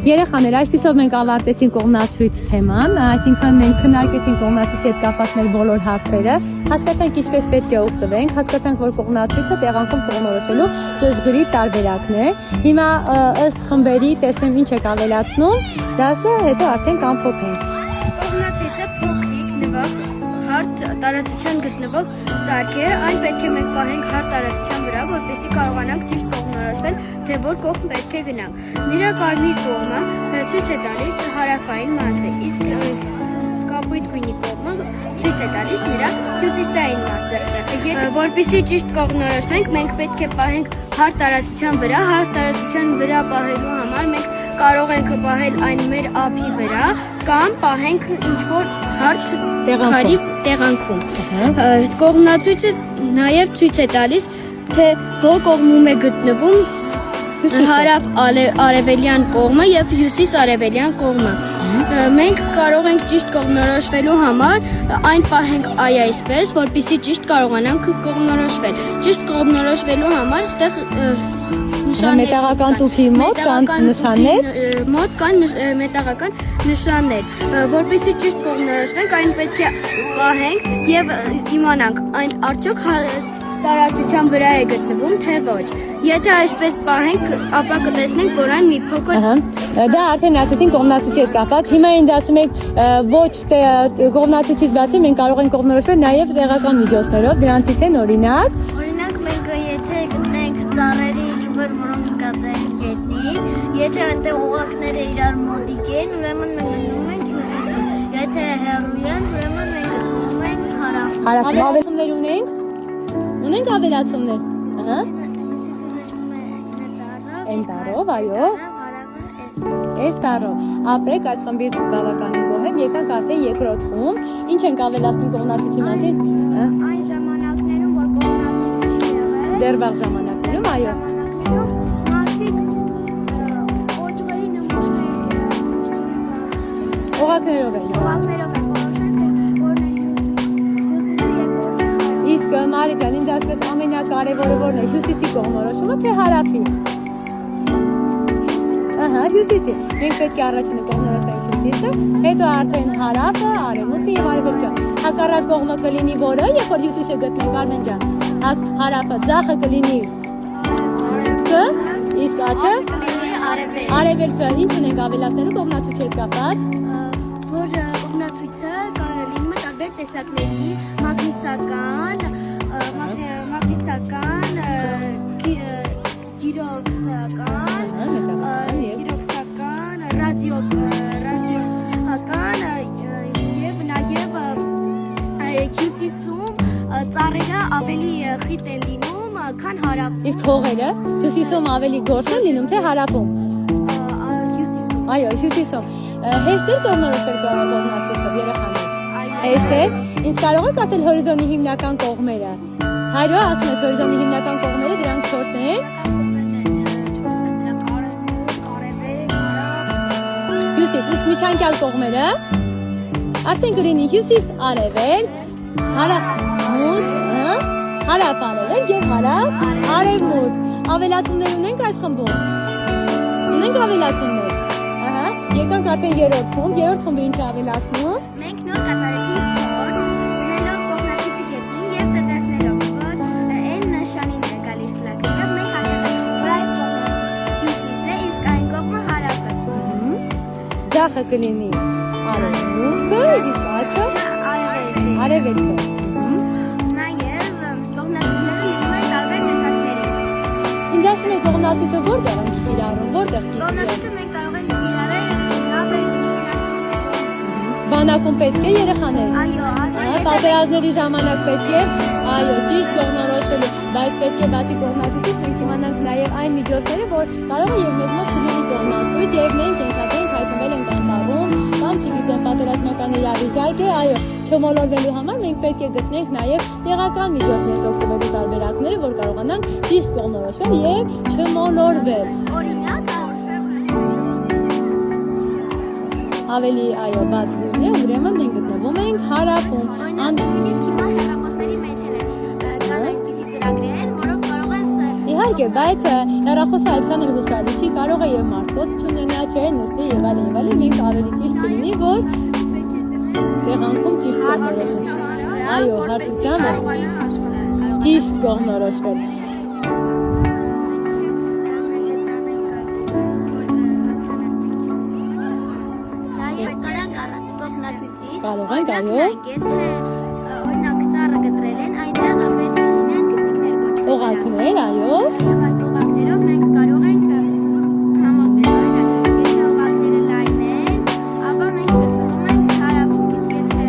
Երեխաներ, այսպիսով մենք ավարտեցինք կողմնացույց թեման, այսինքն մենք քննարկեցինք կողմնացույցի հետ կապված մեր բոլոր հարցերը, հասկացանք ինչպես պետք է օգտվենք, հասկացանք, որ կողմնացույցը տեղանքում կողմնորոշվելու ճշգրիտ տարբերակն է։ Հիմա ըստ խմբերի տեսնեմ ինչ եք ավելացնում, դասը հետո արդեն կամփոփենք։ Կողմնացույցը փոքրիկ, նվաղ, հարթ տարածության գտնվող սարք է, այն պետք է մենք պահենք հարթ տարածության վրա, որպեսզի կարողանանք ճիշտ կողմնորոշվել, թե որ կողմ պետք է գնանք։ Նրա կարմիր կողմը ցույց է տալիս հարավային մասը, իսկ կապույտ գույնի կողմը ցույց է տալիս նրա հյուսիսային մասը։ Որպեսզի ճիշտ կողմնորոշվենք, մենք պետք է պահենք հարթ տարածության վրա, հարթ տարածության վրա պահելու համար մենք կարող ենք պահել այն մեր ափի վրա կամ պահենք ինչ-որ հարթ քարի տեղանքում։ Կողմնացույցը նաև ցույց է տալիս, թե որ կողմում է գտնվում հարավ արևելյան կողմը եւ հյուսիս արևելյան կողմը։ Մենք կարող ենք ճիշտ կողմնորոշվելու համար այն պահենք այսպես, որպեսզի ճիշտ կարողանանք կողմնորոշվել։ Ճիշտ կողմնորոշվելու համար այստեղ մետաղական տուփի մոտ կան նշաններ, մոտ կան մետաղական նշաններ, որպեսզի ճիշտ կողմնորոշվենք, այն պետք է պահենք եւ իմանանք այն արդյոք տարածության վրա է գտնվում, թե ոչ։ Եթե այսպես պահենք, ապա կտեսնենք, որ այն մի փոքր դա արդեն ասեցին կողմնացույցի հետ կապված։ Հիմա ինձ ասում եք, ոչ կողմնացույցից բացի մենք կարող ենք կողմնորոշվել նաև տեղական միջոցներով, դրանցից են օրինակ։ Օրինակ մենք եթե գտնենք ծառերի ճյուղեր, որոնք ընկած են գետնին, եթե այնտեղ օղակները իրար մոտիկ են, ուրեմն մենք գտնվում ենք հյուսիսին։ Եթե հեռու են, ուրեմն մենք գտնվում ենք հարավում։ Ավելացումներ ունենք ավելացումներ։ Ահա։ Այն տարով, այո։ Այս տարով։ Ապրեք այս խմբից բավականին գոհ եմ, եկանք արդեն երկրորդ խումբ։ Ինչ ենք ավելացնում կողմնացույցի մասին։ Այն ժամանակներում, որ կողմնացույցը չի եղել։ Դեռ վաղ ժամանակներում, այո։ Մարդիկ օջուղերի Օղակներով են։ որոշել, թե որն է հյուսիսը եւ որն է Իսկ Մարի ջան, ինձ ասես ամենակարևորը որն է, հյուսիսի կողմնորոշումը թե հարավի։ Ահա, հյուսիսի։ Մենք պետք է առաջինը կողմնորոշվենք հյուսիսը, հետո արդեն հարավը, արևմուտքը եւ արևելքը։ Հակառակ կողմը կլինի որը, երբ որ հյուսիսը գտնենք Արմեն ջան։ Հարավը ձախը կլինի արևելքը, իսկ աչը արևելքը։ Ինչ ունենք ավելացնելու կողմնացույցի հետ կապված։ Որ կողմնացույցը լինում է տարբեր տեսակների, մագնիսական, գիրոքսական, ռադիոհական եւ նաեւ հյուսիսում ծառերը ավելի խիտ են լինում, քան հարավում։ Իսկ հողերը հյուսիսում ավելի գործ են լինում, թե հարավում։ Հյուսիսում։ Այո, հյուսիսում։ Հեշտ է կողմնորոշվել կողմնացույցով երեխաներ։ Հեշտ է։ Ինձ կարող եք ասել հորիզոնի հիմնական կողմերը։ Հայրո ասում ես հորիզոնի հիմնական կողմերը դրանք 4-ն են։ Հյուսիս, իսկ միջանկյալ կողմերը արդեն կլինի հյուսիս արևել, հարավ-մուտ, հարավ-արևել եւ հարավ-արևմուտ։ Ավելացումներ ունենք այս խմբում։ Ունենք ավելացումներ։ Ահա, եկանք արդեն երրորդ խումբ, երրորդ խումբը ինչ է ավելացնում։ Մենք նոր կատարեցինք փորձ, ունելով կողմնացույցի գետնին եւ տեսնելով, որ այն նշանին է գալիս լակը։ Մենք հասկացանք, որ այս կողմը հյուսիսն է, իսկ այն կողմը հարավը։ Ձախը կլինի արևմուտքը, իսկ աչը արևելքը։ Նաեւ կողմնացույցները լինում են տարբեր տեսակների։ Ինձ ասում եք կողմնացույցը որտեղ են կիրառում, որտեղ կիրառում։ Կողմնացույցը մենք կարող ենք կիրառել բանակում պետք է երեխաներ։ Այո, պատերազմների ժամանակ պետք է, այո, ճիշտ կողմնորոշվելու, բայց պետք է բացի կողմնացույցից մենք իմանանք նաև այն միջոցները, որ կարող է եւ մեզ մոտ չլինի կողմնացույց եւ մենք ենթադրենք հայտնվել ենք անտառում կամ չգիտեմ պատերազմական իրավիճակ է, այո, չմոլորվելու համար մենք պետք է գտնենք նաև տեղական միջոցներից օգտվելու տարբերակները, որ կարողանանք ճիշտ կողմնորոշվել եւ չմոլորվել։ Օրինակ ավելի այո բաց գույն է, ուրեմն մենք գտնվում ենք հարավում։ Նույնիսկ հիմա հեռախոսների մեջ են կան այնպիսի ծրագրեր, որոնք կարող են Իհարկե, իհարկե, բայց հեռախոսը այդքան էլ հուսալի չի, կարող է եւ մարդոց չունենա, չէ, նստի եւ այլն, մենք ավելի ճիշտ կլինի, որ տեղանքում ճիշտ կողմնորոշվի։ Այո, հարթությամբ ճիշտ կողմնորոշվել։ Կարող ենք, այո։ Օրինակ ծառը գտրել են, այնտեղ պետք է լինեն գծիկներ կոչվել։ Օղակներ, այո։ Եվ այդ օղակներով մենք կարող ենք համոզվել, օրինակ, եթե օղակները լայն են, ապա մենք գտնվում ենք հարավում, իսկ եթե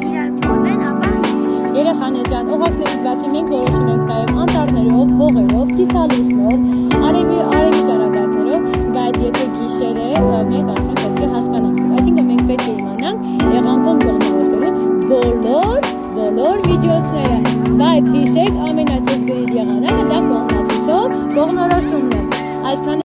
իրար մոտ են, ապա հյուսիսում։ Երեխաներ ջան, օղակներից բացի մենք որոշում ենք նաև անտառներով, հողերով, կիսալուսնով, արևի ճառագայթներով, բայց եթե գիշեր է, մենք արդեն պետք է հասկանանք։ Այսինքն մենք պետք է իմանանք եղանքում կողմնորոշվելու բոլոր միջոցները, բայց հիշեք ամենաճշգրիտ եղանակը դա կողմնացուցով կողմնորոշումն է։ Այսքան